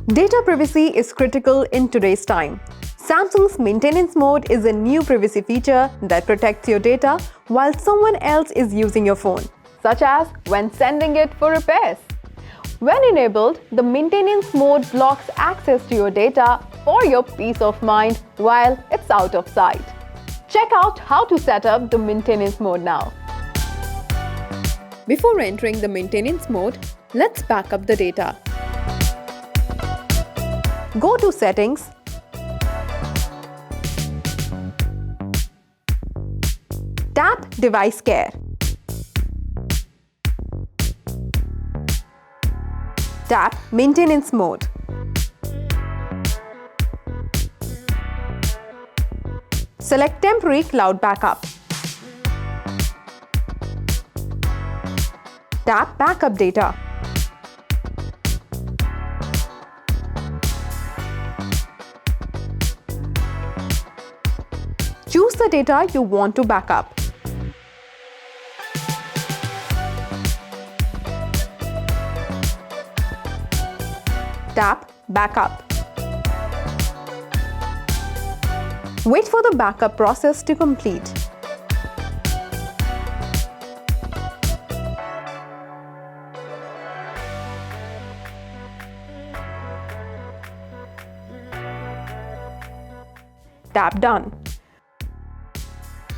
Data privacy is critical in today's time. Samsung's maintenance mode is a new privacy feature that protects your data while someone else is using your phone, such as when sending it for repairs. When enabled, the maintenance mode blocks access to your data for your peace of mind while it's out of sight. Check out how to set up the maintenance mode now. Before entering the maintenance mode, let's back up the data. Go to Settings, tap Device Care, tap Maintenance Mode. Select Temporary Cloud Backup. Tap Backup Data. Choose the data you want to back up. Tap Backup. Wait for the backup process to complete. Tap Done.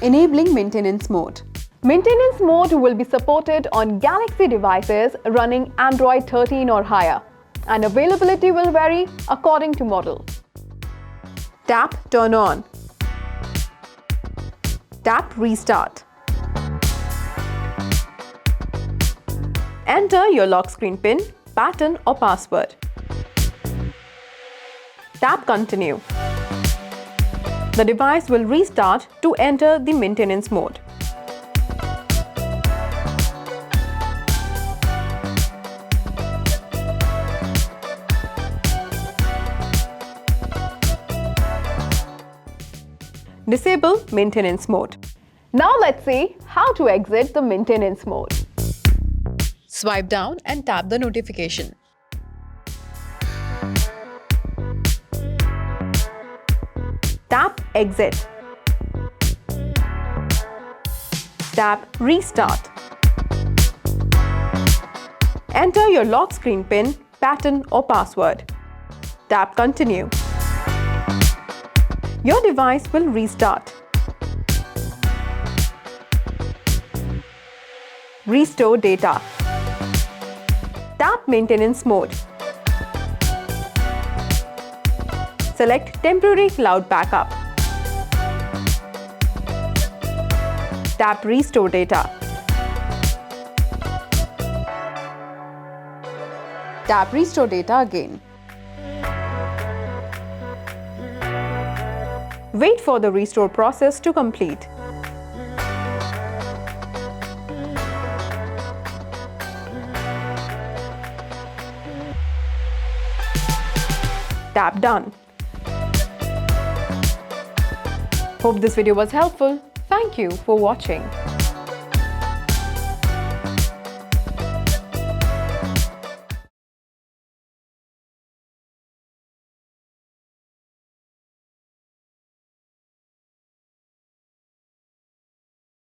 Enabling Maintenance Mode. Maintenance mode will be supported on Galaxy devices running Android 13 or higher, and availability will vary according to model. Tap Turn On. Tap Restart. Enter your lock screen PIN, pattern or password. Tap Continue. The device will restart to enter the maintenance mode. Disable maintenance mode. Now let's see how to exit the maintenance mode. Swipe down and tap the notification. Tap Exit. Tap Restart. Enter your lock screen PIN, pattern or password. Tap Continue. Your device will restart. Restore data. Tap Maintenance Mode. Select Temporary Cloud Backup. Tap Restore Data. Tap Restore Data again. Wait for the restore process to complete. Tap Done. Hope this video was helpful. Thank you for watching.